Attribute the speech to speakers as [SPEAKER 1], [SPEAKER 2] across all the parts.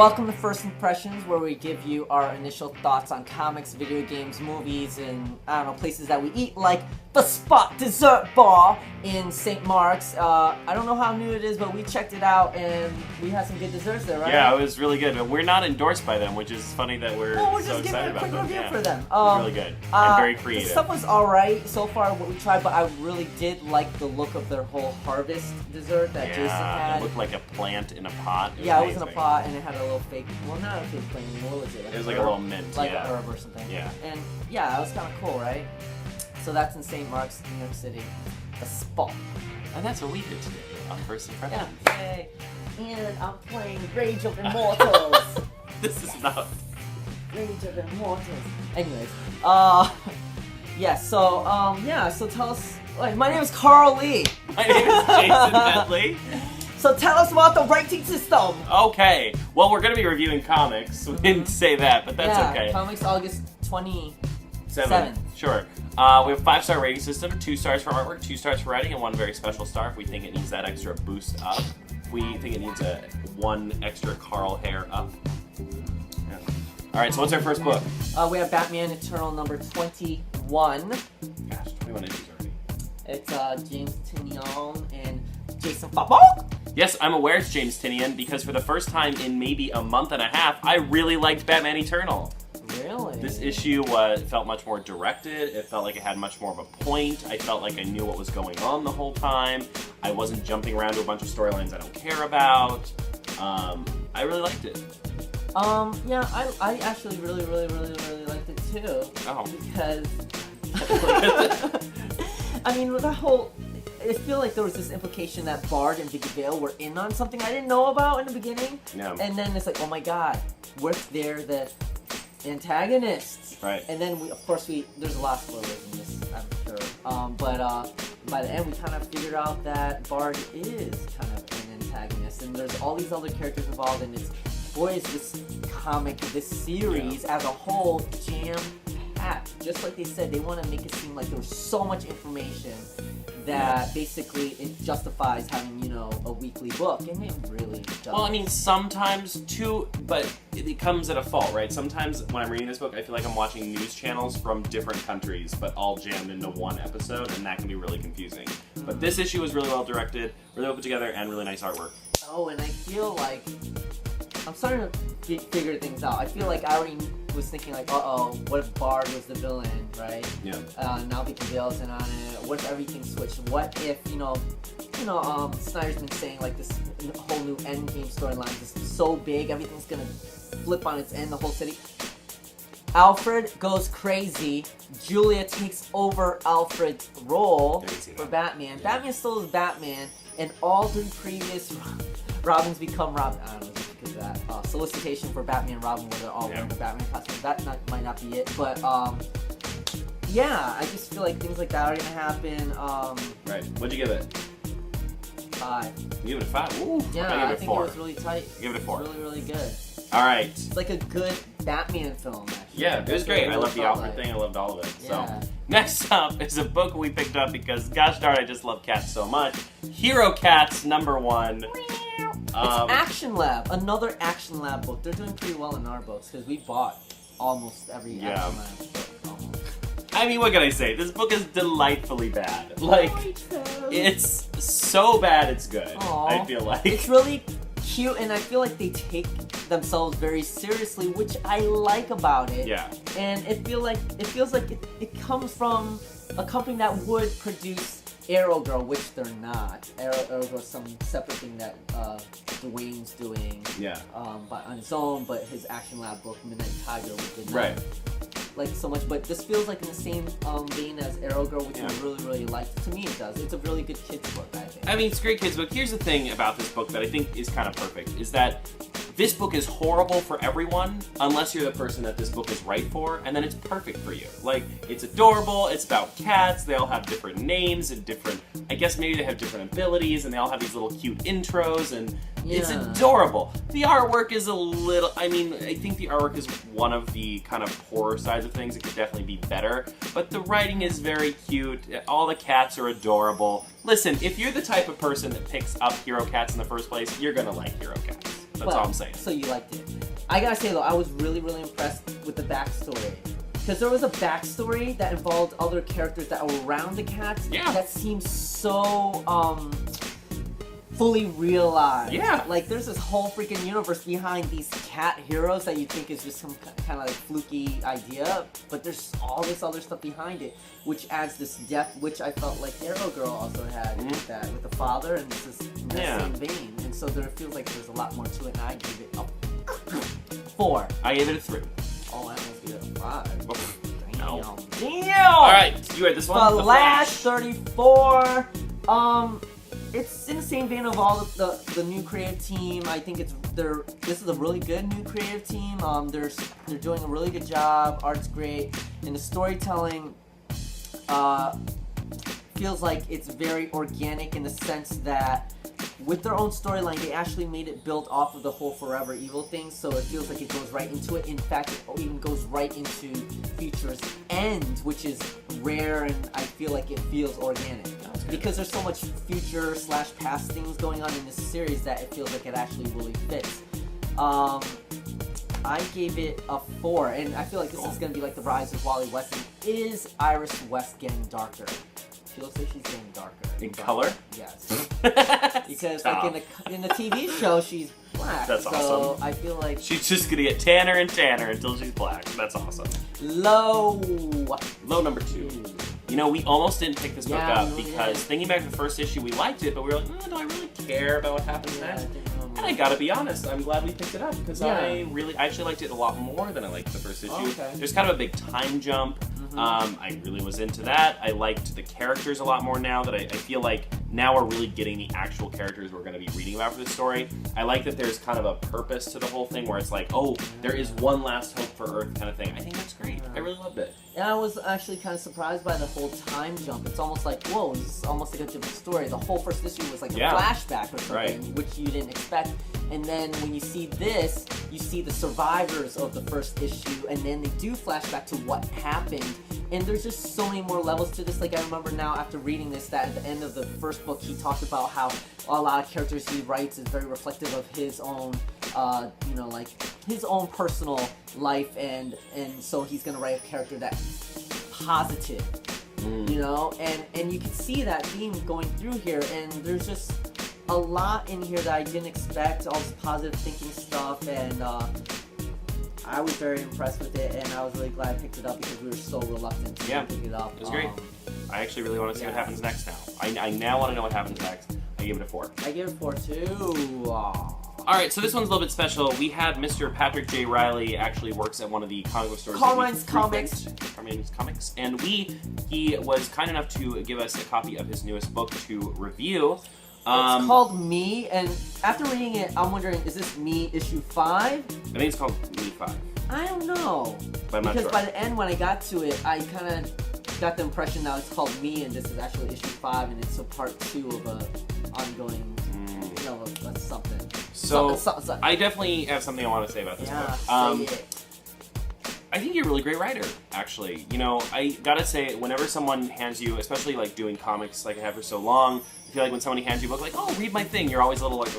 [SPEAKER 1] Welcome to First Impressions, where we give you our initial thoughts on comics, video games, movies, and, I don't know, places that we eat, like the Spot Dessert Bar in St. Mark's. I don't know how new it is, but we checked it out, and we had some good desserts there, right?
[SPEAKER 2] Yeah, it was really good. We're not endorsed by them, which is funny that we're so excited about them.
[SPEAKER 1] We're just giving a quick review for them.
[SPEAKER 2] It was really good and very creative.
[SPEAKER 1] The stuff was alright so far, what we tried, but I really did like the look of their whole harvest dessert that Jaysen had.
[SPEAKER 2] It looked like a plant in a pot.
[SPEAKER 1] It was in a pot, and it had a little fake, well, not a fake plant, what was it?
[SPEAKER 2] It was like a little mint,
[SPEAKER 1] like a herb or something.
[SPEAKER 2] Yeah.
[SPEAKER 1] And yeah, that was kind of cool, right? So that's in St. Mark's, New York City. The Spot.
[SPEAKER 2] And that's what we did today on First Impressions.
[SPEAKER 1] Yeah. Yay. And I'm playing Rage of Immortals.
[SPEAKER 2] This is not...
[SPEAKER 1] Rage of Immortals. Anyways, so tell us, my name is K.C'arl Lee.
[SPEAKER 2] My name is Jaysen Headley.
[SPEAKER 1] So tell us about the rating system.
[SPEAKER 2] Okay. Well, we're going to be reviewing comics. We didn't say that, but that's okay.
[SPEAKER 1] Comics August 27.
[SPEAKER 2] Sure. We have a 5-star rating system, 2 stars for artwork, 2 stars for writing, and 1 very special star if we think it needs that extra boost up. If we think it needs 1 extra K.C'arl hair up. Yeah. All right, so what's our first book?
[SPEAKER 1] We have Batman Eternal number 21.
[SPEAKER 2] Gosh, 21 issues already.
[SPEAKER 1] It's James Tynion and Jaysen Fabok.
[SPEAKER 2] Yes, I'm aware it's James Tynion because for the first time in maybe a month and a half, I really liked Batman Eternal.
[SPEAKER 1] Really?
[SPEAKER 2] This issue felt much more directed. It felt like it had much more of a point. I felt like I knew what was going on the whole time. I wasn't jumping around to a bunch of storylines I don't care about. I really liked it.
[SPEAKER 1] Yeah, I actually really liked it too.
[SPEAKER 2] Oh.
[SPEAKER 1] Because... I mean, with that whole... I feel like there was this implication that Bard and Vicky Vale were in on something I didn't know about in the beginning.
[SPEAKER 2] Yeah.
[SPEAKER 1] And then it's like, oh my god, they're the antagonists.
[SPEAKER 2] Right.
[SPEAKER 1] And then, there's a lot of spoilers in this, I'm sure. But by the end, we kind of figured out that Bard is kind of an antagonist. And there's all these other characters involved, and is this comic, this series as a whole, jam-packed. Just like they said, they want to make it seem like there was so much information that basically it justifies having, a weekly book, and it really doesn't.
[SPEAKER 2] Well, I mean, sometimes too, but it comes at a fault, right? Sometimes when I'm reading this book, I feel like I'm watching news channels from different countries, but all jammed into one episode, and that can be really confusing. Mm-hmm. But this issue was really well directed, really well put together, and really nice artwork.
[SPEAKER 1] Oh, and I feel like I'm starting to figure things out. I feel like I already was thinking like, what if Bard was the villain, right?
[SPEAKER 2] Yeah.
[SPEAKER 1] Now Vicky Vale's in on it. What if everything switched? What if, Snyder's been saying like this whole new Endgame storyline is so big, everything's gonna flip on its end, the whole city. Alfred goes crazy. Julia takes over Alfred's role for Batman. Batman still is Batman, and all 3 previous Robins become Robin. I don't know because of that solicitation for Batman and Robin, where they're all wearing the Batman costume. That might not be it, but yeah, I just feel like things like that are gonna happen.
[SPEAKER 2] Right. What'd you give it?
[SPEAKER 1] 5.
[SPEAKER 2] You give it a 5? Ooh.
[SPEAKER 1] Yeah,
[SPEAKER 2] I
[SPEAKER 1] think
[SPEAKER 2] 4.
[SPEAKER 1] it was really tight.
[SPEAKER 2] Give it a 4.
[SPEAKER 1] It's really good.
[SPEAKER 2] All right.
[SPEAKER 1] It's like a good Batman film, actually.
[SPEAKER 2] Yeah, it was great. I loved the Alfred thing. I loved all of it.
[SPEAKER 1] Yeah.
[SPEAKER 2] So, next up is a book we picked up because, gosh darn, I just love cats so much. Hero Cats #1.
[SPEAKER 1] It's Action Lab, another Action Lab book. They're doing pretty well in our books because we bought almost every Action Lab book. Almost.
[SPEAKER 2] I mean, what can I say? This book is delightfully bad. Like, it's so bad it's good.
[SPEAKER 1] Aww.
[SPEAKER 2] I feel like.
[SPEAKER 1] It's really cute, and I feel like they take themselves very seriously, which I like about it.
[SPEAKER 2] Yeah.
[SPEAKER 1] And it feels like it comes from a company that would produce Arrow Girl, which they're not. Arrow Girl is some separate thing that Dwayne's doing.
[SPEAKER 2] Yeah.
[SPEAKER 1] But on his own, but his Action Lab book, Midnight Tiger, which did not
[SPEAKER 2] Right.
[SPEAKER 1] like so much. But this feels like in the same vein as Arrow Girl, which I really like. To me, it does. It's a really good kids book, I think.
[SPEAKER 2] I mean, it's a great kids book. Here's the thing about this book that I think is kind of perfect, is that this book is horrible for everyone unless you're the person that this book is right for, and then it's perfect for you. Like, it's adorable, it's about cats, they all have different names and different, I guess maybe they have different abilities, and they all have these little cute intros, and it's adorable. The artwork is a little, I mean, I think the artwork is one of the kind of poorer sides of things. It could definitely be better, but the writing is very cute. All the cats are adorable. Listen, if you're the type of person that picks up Hero Cats in the first place, you're gonna like Hero Cats. That's all I'm saying.
[SPEAKER 1] So you liked it. I gotta say, though, I was really, really impressed with the backstory. Because there was a backstory that involved other characters that were around the cats that seemed so, fully realized.
[SPEAKER 2] Yeah.
[SPEAKER 1] Like, there's this whole freaking universe behind these cat heroes that you think is just some kind of like fluky idea, but there's all this other stuff behind it, which adds this depth, which I felt like Arrow Girl also had with that, with the father, and this is in that same vein. And so there feels like there's a lot more to it, and I gave it a 4.
[SPEAKER 2] I gave it a 3.
[SPEAKER 1] Oh, I almost gave it a 5.
[SPEAKER 2] No.
[SPEAKER 1] Damn!
[SPEAKER 2] Alright, you read this one?
[SPEAKER 1] The Last 34. It's in the same vein of all of the new creative team. I think this is a really good new creative team. They're doing a really good job. Art's great, and the storytelling feels like it's very organic in the sense that with their own storyline, they actually made it build off of the whole Forever Evil thing, so it feels like it goes right into it. In fact, it even goes right into Future's End, which is rare, and I feel like it feels organic. Because there's so much future/past things going on in this series that it feels like it actually really fits. I gave it a 4, and I feel like this is going to be like the rise of Wally West. Is Iris West getting darker? She looks like she's getting darker.
[SPEAKER 2] In color?
[SPEAKER 1] Yes. Because like in the TV show, she's black.
[SPEAKER 2] That's
[SPEAKER 1] so
[SPEAKER 2] awesome.
[SPEAKER 1] I feel like
[SPEAKER 2] she's just gonna get tanner and tanner until she's black. That's awesome.
[SPEAKER 1] Low
[SPEAKER 2] number 2. You know, we almost didn't pick this book up because thinking back to the first issue, we liked it, but we were like, do I really care about what happens next? And I gotta be honest, I'm glad we picked it up because I actually liked it a lot more than I liked the first issue.
[SPEAKER 1] Okay.
[SPEAKER 2] There's kind of a big time jump. I really was into that. I liked the characters a lot more now that I feel like now we're really getting the actual characters we're going to be reading about for this story. I like that there's kind of a purpose to the whole thing where it's like, oh, there is one last hope for Earth kind of thing. I think that's great. I really loved it.
[SPEAKER 1] And I was actually kind of surprised by the whole time jump. It's almost like, whoa, this is almost like a different story. The whole first issue was like a flashback or something, which you didn't expect. And then when you see this, you see the survivors of the first issue, and then they do flashback to what happened. And there's just so many more levels to this. Like, I remember now after reading this that at the end of the first book, he talked about how a lot of characters he writes is very reflective of his own, like his own personal life, and so he's gonna write a character that's positive, and you can see that theme going through here, and there's just a lot in here that I didn't expect, all this positive thinking stuff, and I was very impressed with it, and I was really glad I picked it up because we were so reluctant to pick it up.
[SPEAKER 2] It was great. I actually really want to see what happens next now. I now want to know what happens next. I gave it a 4.
[SPEAKER 1] I gave it a 4 too.
[SPEAKER 2] Alright, so this one's a little bit special. We had Mr. Patrick J. Reilly actually works at one of the comic book stores.
[SPEAKER 1] Carmine's Comics.
[SPEAKER 2] Carmine's Comics. And he was kind enough to give us a copy of his newest book to review.
[SPEAKER 1] It's called Me, and after reading it, I'm wondering, is this Me issue 5?
[SPEAKER 2] I think it's called Me 5.
[SPEAKER 1] I don't know.
[SPEAKER 2] But I'm not
[SPEAKER 1] because
[SPEAKER 2] sure.
[SPEAKER 1] By the end, when I got to it, I kind of got the impression that it's called Me, and this is actually issue 5, and it's a part 2 of a ongoing, that's something.
[SPEAKER 2] So,
[SPEAKER 1] something.
[SPEAKER 2] I definitely have something I want to say about this book.
[SPEAKER 1] Say it.
[SPEAKER 2] I think you're a really great writer, actually. I gotta say, whenever someone hands you, especially like doing comics like I have for so long, I feel like when someone hands you a book like, oh, read my thing, you're always a little like,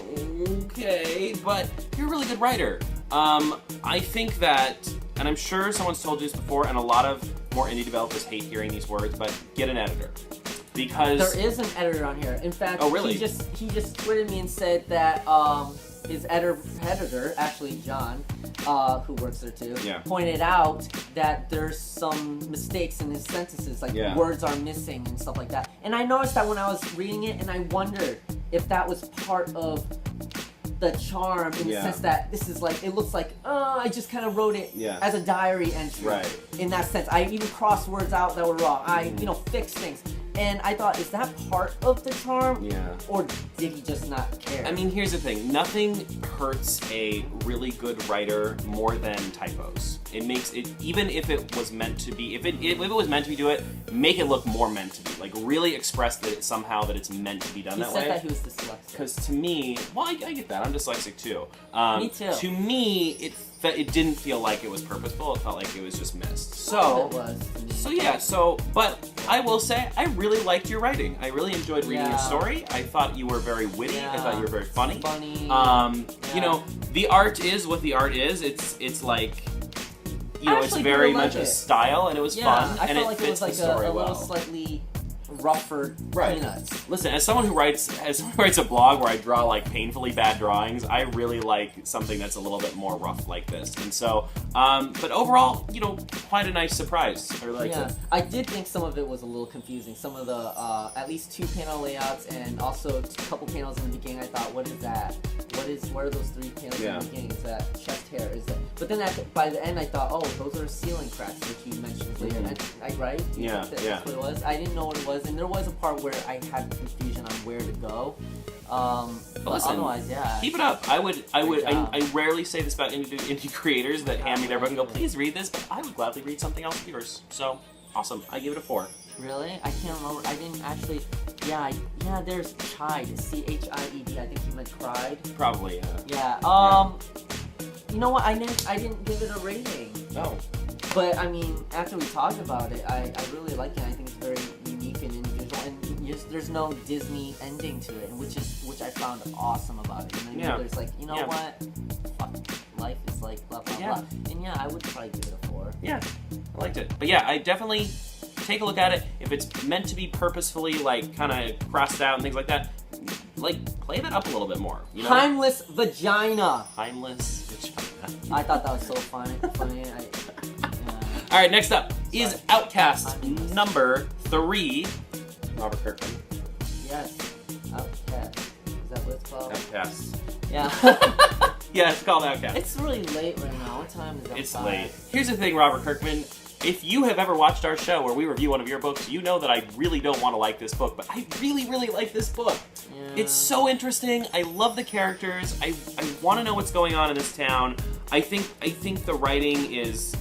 [SPEAKER 2] okay, but you're a really good writer. I think that, and I'm sure someone's told you this before, and a lot of more indie developers hate hearing these words, but get an editor. Because
[SPEAKER 1] there is an editor on here. In fact,
[SPEAKER 2] oh, really?
[SPEAKER 1] he just tweeted me and said that his editor, actually John, who works there too, pointed out that there's some mistakes in his sentences, like words are missing and stuff like that. And I noticed that when I was reading it, and I wondered if that was part of the charm in the sense that this is like, it looks like, I just kind of wrote it as a diary entry. In that sense, I even crossed words out that were wrong. I, fixed things. And I thought, is that part of the charm? Or did he just not care?
[SPEAKER 2] I mean, here's the thing. Nothing hurts a really good writer more than typos. It makes it, even if it was meant to be, if it was meant to be do it, make it look more meant to be. Like really express that somehow that it's meant to be done that way.
[SPEAKER 1] He said that he was dyslexic.
[SPEAKER 2] Because to me, well, I get that. I'm dyslexic too.
[SPEAKER 1] Me too.
[SPEAKER 2] To me, it didn't feel like it was purposeful. It felt like it was just missed. So
[SPEAKER 1] it was.
[SPEAKER 2] But I will say, I really liked your writing. I really enjoyed reading your story. I thought you were very witty. I thought you were very funny. You know, the art is what the art is. It's like, you know, it's very much a style, and it was fun,
[SPEAKER 1] I
[SPEAKER 2] and
[SPEAKER 1] felt
[SPEAKER 2] it
[SPEAKER 1] like
[SPEAKER 2] fits
[SPEAKER 1] it was like
[SPEAKER 2] the story
[SPEAKER 1] a
[SPEAKER 2] well.
[SPEAKER 1] little slightly rougher peanuts.
[SPEAKER 2] Listen, as someone who writes a blog where I draw like painfully bad drawings, I really like something that's a little bit more rough like this. And so, but overall, you know, quite a nice surprise. I really liked it.
[SPEAKER 1] I did think some of it was a little confusing. Some of the, at least 2 panel layouts and also a couple panels in the beginning, I thought, what is that? What are those 3 panels in the beginning? Is that chest hair? Is that? But then by the end, I thought, oh, those are ceiling cracks, which you mentioned later. Right? That's what it was. I didn't know what it was. And there was a part where I had confusion on where to go. But
[SPEAKER 2] listen,
[SPEAKER 1] otherwise,
[SPEAKER 2] keep it up. I rarely say this about indie creators that hand me their book and go, please read this, but I would gladly read something else of yours. So, awesome. I give it a 4.
[SPEAKER 1] Really? I can't remember. I didn't actually. There's Chide. Chied. I think you meant cried.
[SPEAKER 2] Probably,
[SPEAKER 1] You know what? I didn't give it a rating.
[SPEAKER 2] No.
[SPEAKER 1] But I mean, after we talked about it, I really like it. I think it's very unique and individual, and there's no Disney ending to it, which I found awesome about it. And then there's like, you know what? Fuck, life is like blah blah blah. And I would probably give it a 4.
[SPEAKER 2] Yeah, I liked it. But I definitely take a look at it. If it's meant to be purposefully like kind of crossed out and things like that, like play that up a little bit more. You know?
[SPEAKER 1] Timeless vagina.
[SPEAKER 2] Timeless vagina.
[SPEAKER 1] I thought that was so funny.
[SPEAKER 2] All right, next up is Outcast number 3. Robert Kirkman.
[SPEAKER 1] Yes, Outcast. Is that what it's called?
[SPEAKER 2] Outcast.
[SPEAKER 1] Yeah.
[SPEAKER 2] Yeah, it's called Outcast.
[SPEAKER 1] It's really late right now. What time is it?
[SPEAKER 2] It's late. Here's the thing, Robert Kirkman. If you have ever watched our show where we review one of your books, you know that I really don't want to like this book, but I really, really like this book. Yeah. It's so interesting. I love the characters. I want to know what's going on in this town. I think the writing is...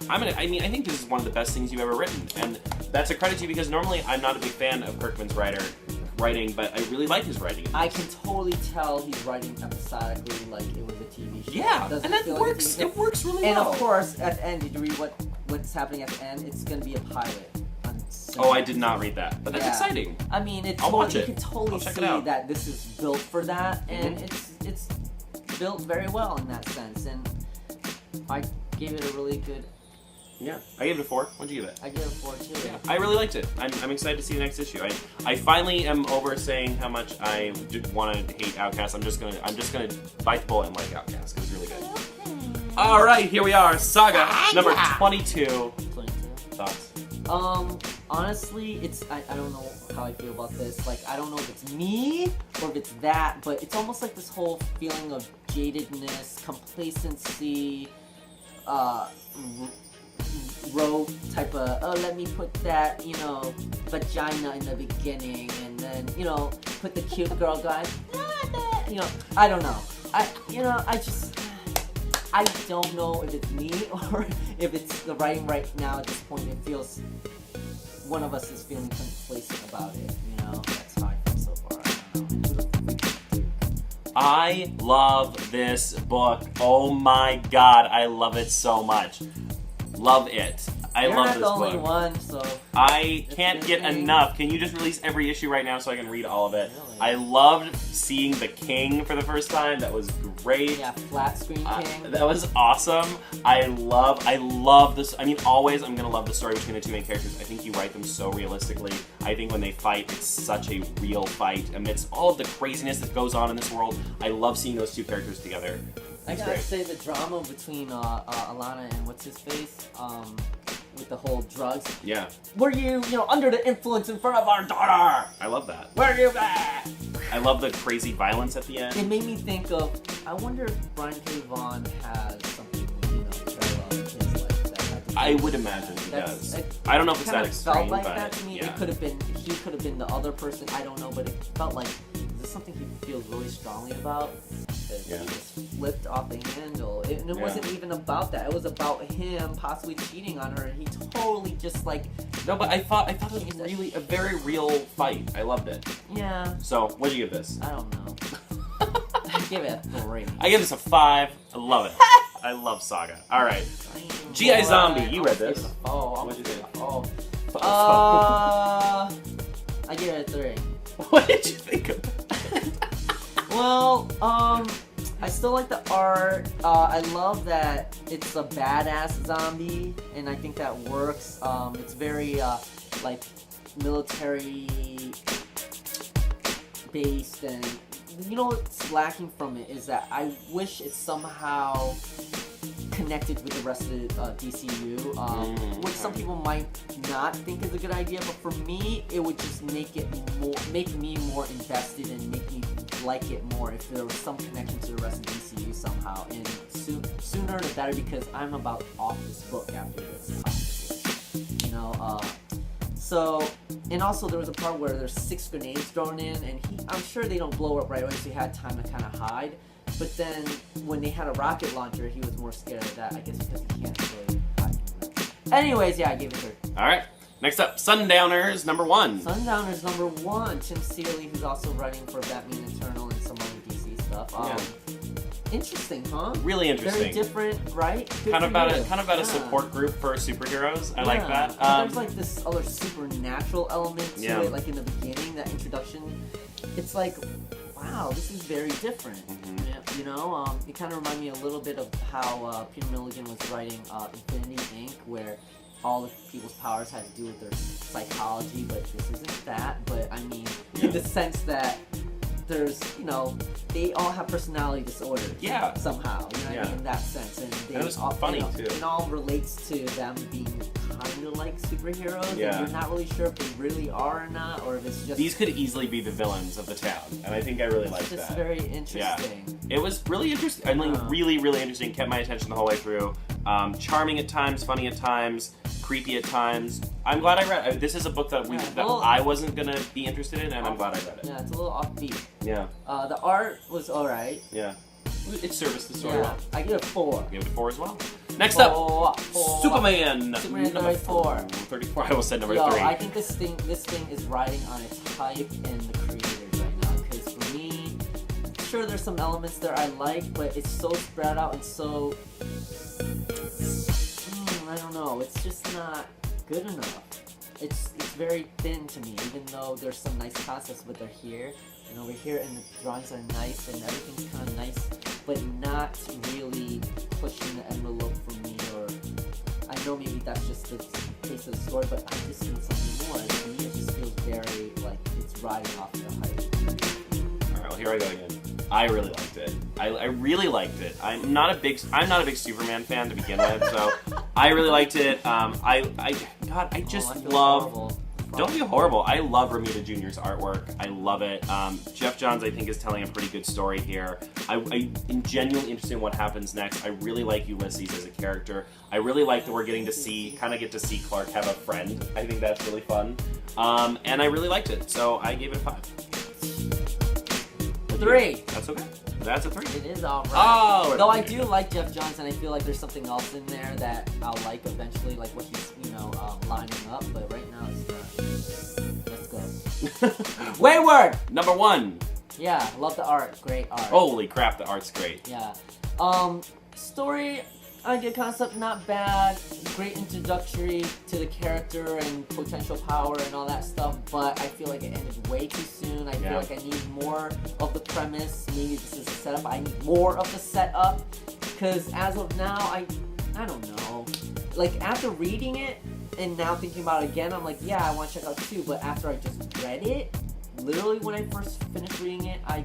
[SPEAKER 2] I think this is one of the best things you've ever written, and that's a credit to you because normally I'm not a big fan of Kirkman's writing, but I really like his writing.
[SPEAKER 1] I can totally tell he's writing episodically like it was a TV show.
[SPEAKER 2] Yeah, and that works. It works really well.
[SPEAKER 1] And of course, at the end, did you read what's happening at the end? It's going to be a pilot.
[SPEAKER 2] Oh, I did not read that, but that's exciting.
[SPEAKER 1] I mean, you can totally see that this is built for that, and it's built very well in that sense. And I gave it a really good.
[SPEAKER 2] Yeah, I gave it a 4. What'd you give it?
[SPEAKER 1] I gave it a 4 too.
[SPEAKER 2] Yeah, I really liked it. I'm excited to see the next issue. I finally am over saying how much I want to hate Outcast. I'm just gonna bite the bullet and like Outcast. It was really good. Okay. All right, here we are, Saga number 22.
[SPEAKER 1] 22.
[SPEAKER 2] Thoughts?
[SPEAKER 1] Honestly, I don't know how I feel about this. Like, I don't know if it's me or if it's that, but it's almost like this whole feeling of jadedness, complacency, rote type of, let me put that, vagina in the beginning, and then, put the cute girl guy, I don't know. I don't know if it's me or if it's the writing right now at this point. It feels, one of us is feeling complacent about it, That's how I feel so far.
[SPEAKER 2] I love this book. Oh my god, I love it so much. Love it. I love this book.
[SPEAKER 1] You're not the only one, so...
[SPEAKER 2] I can't get enough. Can you just release every issue right now so I can read all of it?
[SPEAKER 1] Really?
[SPEAKER 2] I loved seeing the King for the first time. That was great.
[SPEAKER 1] Yeah, flat screen King.
[SPEAKER 2] That was awesome. I love this. I mean, always I'm going to love the story between the 2 main characters. I think you write them so realistically. I think when they fight, it's such a real fight. Amidst all of the craziness that goes on in this world, I love seeing those 2 characters together.
[SPEAKER 1] I gotta say, the drama between Alana and what's-his-face, with the whole drugs.
[SPEAKER 2] Yeah.
[SPEAKER 1] Were you, under the influence in front of our daughter?
[SPEAKER 2] I love that.
[SPEAKER 1] Where are you at?
[SPEAKER 2] I love the crazy violence at the end.
[SPEAKER 1] It made me think of, I wonder if Brian K. Vaughan has something, parallel in his life that
[SPEAKER 2] I would imagine he does. I don't know if it's that extreme,
[SPEAKER 1] felt like
[SPEAKER 2] but
[SPEAKER 1] that to me.
[SPEAKER 2] Yeah.
[SPEAKER 1] He could have been the other person. I don't know, but it felt like, is this something he feels really strongly about? because
[SPEAKER 2] Yeah.
[SPEAKER 1] he just flipped off the handle. And it wasn't even about that. It was about him possibly cheating on her, and he totally just like.
[SPEAKER 2] No, but I thought it was really a very real fight. I loved it.
[SPEAKER 1] Yeah.
[SPEAKER 2] So, what do you give this?
[SPEAKER 1] I don't know. I give it a 3.
[SPEAKER 2] I give this a 5. I love it. I love Saga. All right. G.I. Zombie, you read this.
[SPEAKER 1] What'd
[SPEAKER 2] you think?
[SPEAKER 1] I give it a 3.
[SPEAKER 2] What did you think of it?
[SPEAKER 1] Well, I still like the art. I love that it's a badass zombie, and I think that works. It's very like military based, and you know what's lacking from it is that I wish it somehow connected with the rest of the DCU, which some people might not think is a good idea, but for me, it would just make me more invested and make me like it more if there was some connection to the rest of the DCU somehow, and sooner the better, because I'm about off this book after this, you know. So, and also there was a part where there's 6 grenades thrown in, and I'm sure they don't blow up right away, so he had time to kind of hide. But then, when they had a rocket launcher, he was more scared of that. I guess because he can't really hide from that. Anyways, yeah, I gave it 3.
[SPEAKER 2] All right. Next up, Sundowners, number 1.
[SPEAKER 1] Sundowners, number 1. Tim Seeley, who's also writing for Batman Eternal and some other DC stuff. Interesting, huh?
[SPEAKER 2] Really interesting.
[SPEAKER 1] Very different, right? Good
[SPEAKER 2] Kind of
[SPEAKER 1] for
[SPEAKER 2] about
[SPEAKER 1] you.
[SPEAKER 2] a support group for superheroes. I like that.
[SPEAKER 1] But there's like this other supernatural element to
[SPEAKER 2] Yeah.
[SPEAKER 1] it, like in the beginning, that introduction. It's like, wow, this is very different. Yeah, you know, it kind of reminded me a little bit of how Peter Milligan was writing Infinity Inc., where all the people's powers had to do with their psychology, but this isn't that. But I mean, in the sense that there's, you know, they all have personality disorders.
[SPEAKER 2] Yeah.
[SPEAKER 1] Somehow, you know what I mean, in that sense. And they
[SPEAKER 2] it was
[SPEAKER 1] all,
[SPEAKER 2] funny,
[SPEAKER 1] you know,
[SPEAKER 2] too.
[SPEAKER 1] it all relates to them being kind of like superheroes.
[SPEAKER 2] Yeah.
[SPEAKER 1] And you're not really sure if they really are or not, or if it's just...
[SPEAKER 2] These could easily be the villains of the town, and I think I really liked
[SPEAKER 1] It's just
[SPEAKER 2] that.
[SPEAKER 1] very interesting.
[SPEAKER 2] Yeah. It was really interesting. I mean, really, really interesting. Kept my attention the whole way through. Charming at times, funny at times, creepy at times. I'm glad I read it. This is a book that I wasn't gonna be interested in, and I'm glad I read it.
[SPEAKER 1] Yeah, it's a little offbeat.
[SPEAKER 2] Yeah.
[SPEAKER 1] The art was alright.
[SPEAKER 2] Yeah. It serviced the story
[SPEAKER 1] Yeah,
[SPEAKER 2] well.
[SPEAKER 1] I give it a 4.
[SPEAKER 2] Give it a 4 as well. Next up, Superman.
[SPEAKER 1] Superman
[SPEAKER 2] number
[SPEAKER 1] 34.
[SPEAKER 2] 34. I almost said number 3.
[SPEAKER 1] I think this thing is riding on its hype and the creators right now. Because for me, sure there's some elements there I like, but it's so spread out and so I don't know. It's just not good enough. It's very thin to me, even though there's some nice concepts, but they're here and over here, and the drawings are nice and everything's kind of nice, but not really pushing the envelope for me. Or I know maybe that's just the case of the story, but I just need something more. And to me, it just feels very like it's riding off the hype.
[SPEAKER 2] All right, well, here I go again. I really liked it. I really liked it. I'm not a big Superman fan to begin with, so I really liked it. I just love.
[SPEAKER 1] Horrible.
[SPEAKER 2] Don't be horrible. I love Romita Jr.'s artwork. I love it. Jeff Johns, I think, is telling a pretty good story here. I'm genuinely interested in what happens next. I really like Ulysses as a character. I really like that we're getting to see Clark have a friend. I think that's really fun. And I really liked it, so I gave it a 5.
[SPEAKER 1] 3.
[SPEAKER 2] That's okay. That's a 3.
[SPEAKER 1] It is alright.
[SPEAKER 2] Oh,
[SPEAKER 1] though I do like Jeff Johns, and I feel like there's something else in there that I'll like eventually, like what he's, lining up. But right now it's not. Let's go. Wayward.
[SPEAKER 2] Number 1.
[SPEAKER 1] Yeah, love the art. Great art.
[SPEAKER 2] Holy crap, the art's great.
[SPEAKER 1] Yeah. Story, idea, concept, not bad. Great introductory to the character and potential power and all that stuff, but I feel like it ended way too soon. I feel like I need more of the premise. Maybe this is a setup. I need more of the setup, because as of now, I don't know. Like, after reading it and now thinking about it again, I'm like, yeah, I want to check out 2, but after I just read it, literally when I first finished reading it, I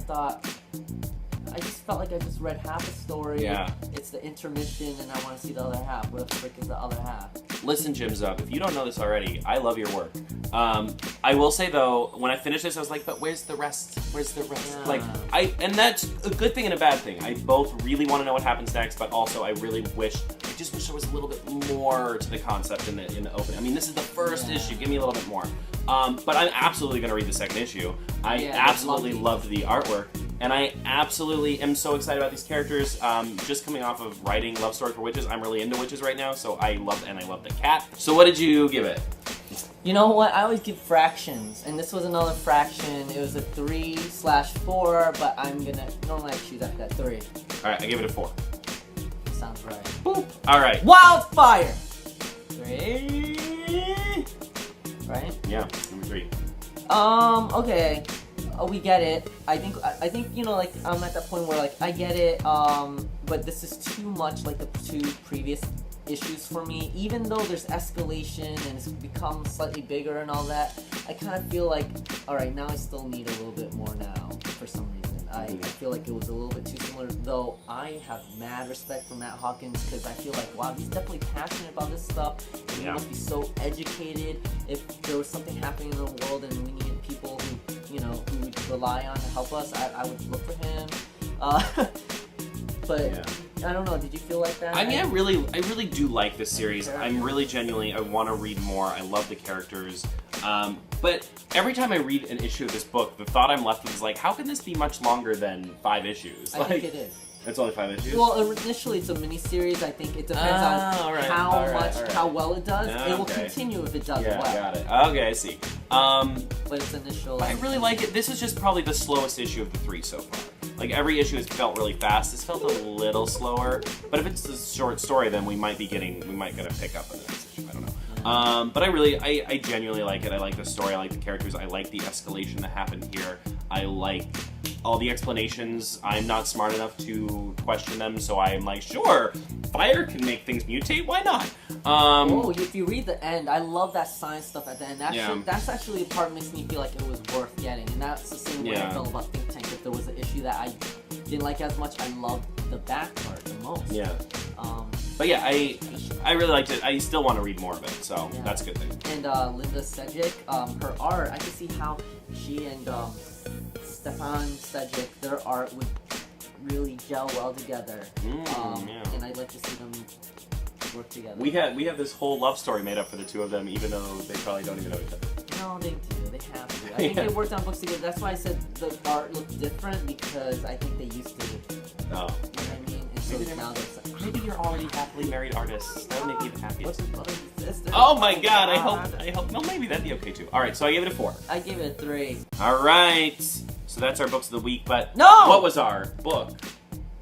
[SPEAKER 1] just felt like I just read half a story.
[SPEAKER 2] Yeah.
[SPEAKER 1] It's the intermission, and I want to see the other half. What the frick is the other half?
[SPEAKER 2] Listen, Jim Zub, if you don't know this already, I love your work. I will say, though, when I finished this, I was like, but where's the rest? Where's the rest?
[SPEAKER 1] Yeah.
[SPEAKER 2] And that's a good thing and a bad thing. I both really want to know what happens next, but also I just wish there was a little bit more to the concept in the opening. I mean, this is the first issue. Give me a little bit more. But I'm absolutely going to read the second issue. I absolutely loved the artwork. And I absolutely am so excited about these characters. Just coming off of writing Love Story for Witches, I'm really into witches right now, so I love the cat. So what did you give it?
[SPEAKER 1] You know what? I always give fractions, and this was another fraction. It was a 3/4, but I'm gonna normally I choose after that 3.
[SPEAKER 2] All right, I give it a 4.
[SPEAKER 1] Sounds right.
[SPEAKER 2] Boop. All right.
[SPEAKER 1] Wildfire. 3. Right?
[SPEAKER 2] Yeah, number 3.
[SPEAKER 1] Okay. We get it. I think you know, like, I'm at that point where, like, I get it. But this is too much like the 2 previous issues for me. Even though there's escalation and it's become slightly bigger and all that, I kind of feel like, all right, now I still need a little bit more now for some reason. I feel like it was a little bit too similar, though I have mad respect for Matt Hawkins because I feel like, wow, he's definitely passionate about this stuff, and he must be so educated. If there was something happening in the world and we needed people who, you know, who we rely on to help us, I would look for him. But I don't know. Did you feel like that?
[SPEAKER 2] I mean, I really do like this series. I'm really genuinely. I want to read more. I love the characters. But every time I read an issue of this book, the thought I'm left with is like, how can this be much longer than 5 issues?
[SPEAKER 1] I think it is.
[SPEAKER 2] It's only 5 issues?
[SPEAKER 1] Well, initially it's a mini-series. I think it depends on how well it does. It will continue if it does well.
[SPEAKER 2] Got it. Okay, I see.
[SPEAKER 1] But it's initial.
[SPEAKER 2] I really like it. This is just probably the slowest issue of the 3 so far. Like, every issue has felt really fast. This felt a little slower. But if it's a short story, then we might get a pickup in the next issue. I don't know. But I genuinely like it. I like the story. I like the characters. I like the escalation that happened here. I like all the explanations. I'm not smart enough to question them, so I'm like, sure, fire can make things mutate. Why not?
[SPEAKER 1] If you read the end, I love that science stuff at the end. That's actually the part that makes me feel like it was worth getting, and that's the same way I felt about Think Tank. If there was an issue that I didn't like as much, I loved the back part the most.
[SPEAKER 2] Yeah. But yeah, I really liked it. I still want to read more of it, so that's a good thing.
[SPEAKER 1] And Linda Sejic, her art, I can see how she and Stefan Sejic, their art would really gel well together. And I'd like to see them work together.
[SPEAKER 2] We have this whole love story made up for the 2 of them, even though they probably don't even know each other.
[SPEAKER 1] No, they do. They have to. I think they worked on books together. That's why I said the art looked different, because I think they used to.
[SPEAKER 2] Oh.
[SPEAKER 1] You know what I mean? And so now
[SPEAKER 2] maybe you're already happily married artists. That would make me the happiest.
[SPEAKER 1] What's his brother and sister?
[SPEAKER 2] Oh my god, I hope. Well, maybe that'd be okay too. Alright, so I gave it a 4.
[SPEAKER 1] I gave it a 3.
[SPEAKER 2] Alright. So that's our books of the week, but
[SPEAKER 1] no!
[SPEAKER 2] What was our book?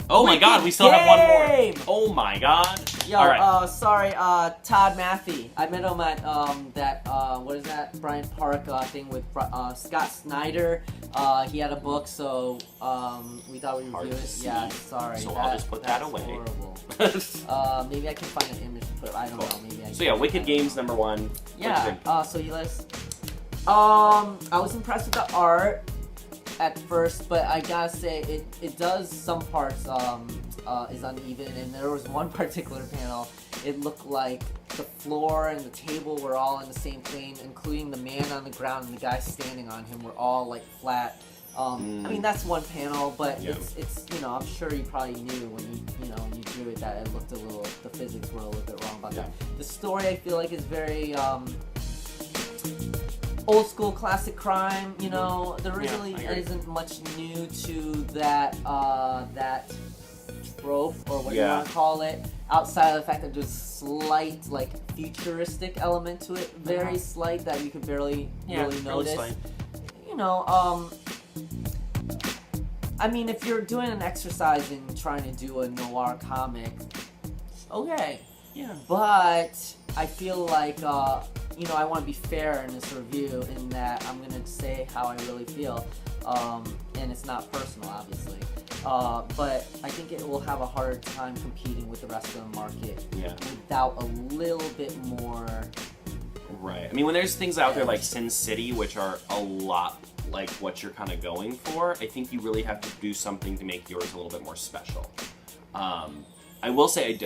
[SPEAKER 2] Oh my god, we still have one more. Oh my god.
[SPEAKER 1] Yo,
[SPEAKER 2] Alright.
[SPEAKER 1] Sorry, Todd Matthy. I met him at what is that? Bryant Park thing with Scott Snyder. He had a book, so we thought we'd review it. Yeah, sorry.
[SPEAKER 2] So I'll just put that away.
[SPEAKER 1] Horrible. Maybe I can find an image to put. I don't know. Maybe I.
[SPEAKER 2] So yeah, Wicked Games number 1.
[SPEAKER 1] Yeah. So you list. I was impressed with the art at first, but I gotta say it does some parts is uneven, and there was one particular panel. It looked like the floor and the table were all in the same plane, including the man on the ground and the guy standing on him were all like flat. I mean, that's one panel, but it's you know, I'm sure you probably knew when you drew it that it looked a little, the physics were a little bit wrong about that. The story, I feel like, is very old school classic crime. You know, there really isn't much new to that that trope, or what you want to call it, outside of the fact that there's slight like futuristic element to it, very slight, that you could barely really notice. You know, I mean, if you're doing an exercise in trying to do a noir comic, okay. Yeah. But I feel like, you know, I want to be fair in this review in that I'm going to say how I really feel. And it's not personal, obviously. But I think it will have a harder time competing with the rest of the market without a little bit more...
[SPEAKER 2] Right. I mean, when there's things out there like Sin City, which are a lot like what you're kind of going for, I think you really have to do something to make yours a little bit more special. I will say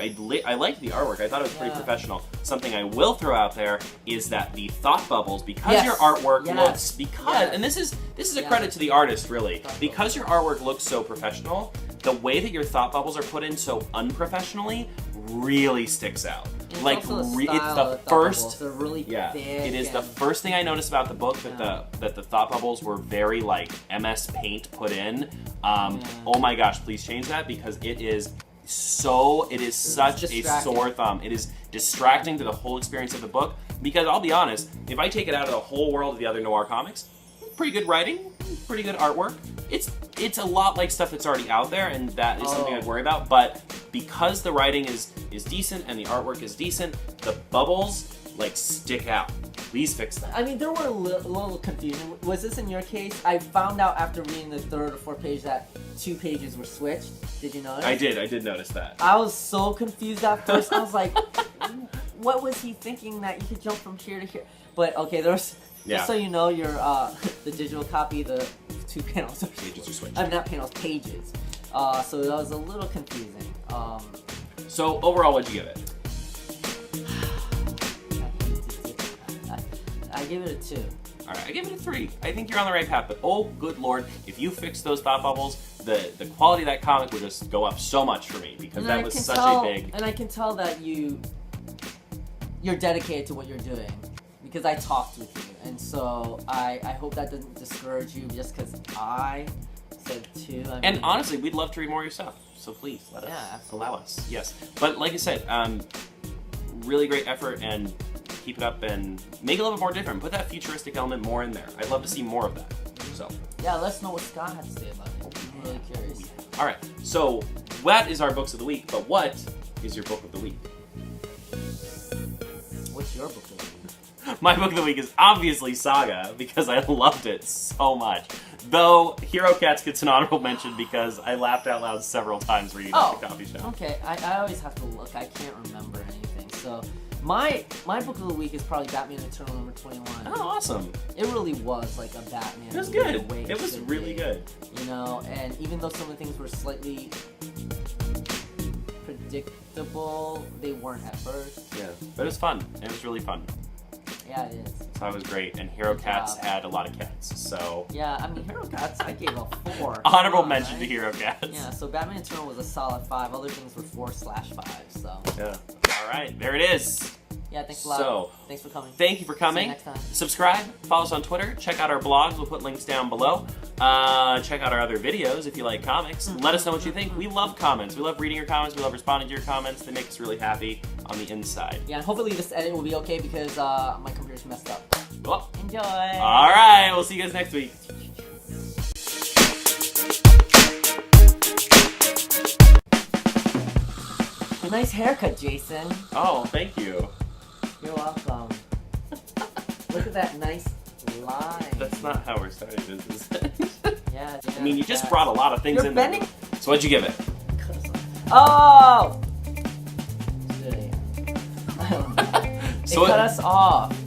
[SPEAKER 2] I like the artwork. I thought it was pretty professional. Something I will throw out there is that the thought bubbles, because your artwork looks, and this is a credit to the artist, really, because your artwork looks so professional, the way that your thought bubbles are put in so unprofessionally really sticks out.
[SPEAKER 1] It's
[SPEAKER 2] like
[SPEAKER 1] also the
[SPEAKER 2] it's
[SPEAKER 1] style
[SPEAKER 2] the
[SPEAKER 1] of thought
[SPEAKER 2] first.
[SPEAKER 1] bubbles. They're really
[SPEAKER 2] Yeah,
[SPEAKER 1] thick
[SPEAKER 2] it is the
[SPEAKER 1] and-
[SPEAKER 2] first thing I noticed about the book that the thought bubbles were very like MS Paint put in. Oh my gosh, please change that because it is such a sore thumb. It is distracting to the whole experience of the book because I'll be honest, if I take it out of the whole world of the other noir comics, pretty good writing, pretty good artwork. It's a lot like stuff that's already out there, and that is something I'd worry about. But because the writing is decent and the artwork is decent, the bubbles like stick out. Please fix that.
[SPEAKER 1] I mean, there were a little confusion. Was this in your case? I found out after reading the third or fourth page that 2 pages were switched. Did you notice?
[SPEAKER 2] I did notice that.
[SPEAKER 1] I was so confused at first. I was like, what was he thinking that you could jump from here to here? But okay, there's just so you know, your the digital copy, the 2 panels
[SPEAKER 2] pages are switched.
[SPEAKER 1] Not panels, pages. So that was a little confusing.
[SPEAKER 2] So overall, what'd you give it?
[SPEAKER 1] I give it a 2.
[SPEAKER 2] All right, I give it a 3. I think you're on the right path, but oh, good lord, if you fix those thought bubbles, the quality of that comic would just go up so much for me because that was such a big.
[SPEAKER 1] And I can tell that you're dedicated to what you're doing because I talked with you, and so I hope that doesn't discourage you just because I said 2.
[SPEAKER 2] And honestly, we'd love to read more of your stuff, so please let us allow us. Yes, but like I said, really great effort and. Keep it up and make it a little bit more different. Put that futuristic element more in there. I'd love to see more of that. So
[SPEAKER 1] yeah, let us know what Scott had to say about it. I'm really curious.
[SPEAKER 2] All right, so that is our books of the week. But what is your book of the week?
[SPEAKER 1] What's your book of the week?
[SPEAKER 2] My book of the week is obviously Saga because I loved it so much. Though Hero Cats gets an honorable mention because I laughed out loud several times reading it at the coffee shop.
[SPEAKER 1] Okay, I always have to look. I can't remember anything, so. My book of the week is probably Batman Eternal number 21.
[SPEAKER 2] Oh, awesome.
[SPEAKER 1] It really was like a Batman.
[SPEAKER 2] It was
[SPEAKER 1] movie
[SPEAKER 2] good.
[SPEAKER 1] the way
[SPEAKER 2] It was really good.
[SPEAKER 1] You know, and even though some of the things were slightly predictable, they weren't at first.
[SPEAKER 2] Yeah, but it was fun. It was really fun.
[SPEAKER 1] Yeah, it is.
[SPEAKER 2] So it was great, and Hero Cats had a lot of cats, so...
[SPEAKER 1] Yeah, I mean, Hero Cats, I gave a 4.
[SPEAKER 2] Honorable mention to Hero Cats.
[SPEAKER 1] Yeah, so Batman Eternal was a solid 5. Other things were 4/5, so...
[SPEAKER 2] Yeah. Alright, there it is.
[SPEAKER 1] Yeah, thanks a lot.
[SPEAKER 2] So,
[SPEAKER 1] thanks for coming.
[SPEAKER 2] Thank you for coming.
[SPEAKER 1] See you next time.
[SPEAKER 2] Subscribe, follow us on Twitter, check out our blogs, we'll put links down below. Check out our other videos if you like comics. Let us know what you think. We love comments. We love reading your comments. We love responding to your comments. They make us really happy on the inside.
[SPEAKER 1] Yeah, and hopefully this edit will be okay because my computer's messed up.
[SPEAKER 2] Well,
[SPEAKER 1] enjoy!
[SPEAKER 2] Alright, we'll see you guys next week.
[SPEAKER 1] Nice haircut, Jaysen.
[SPEAKER 2] Oh, thank you.
[SPEAKER 1] You're welcome. Look at that nice line.
[SPEAKER 2] That's not how we're starting this, is it?
[SPEAKER 1] Yeah,
[SPEAKER 2] I mean, you just brought a lot of things
[SPEAKER 1] You're
[SPEAKER 2] in
[SPEAKER 1] bending?
[SPEAKER 2] there. So what'd you give it?
[SPEAKER 1] Oh!
[SPEAKER 2] So
[SPEAKER 1] it cut us off.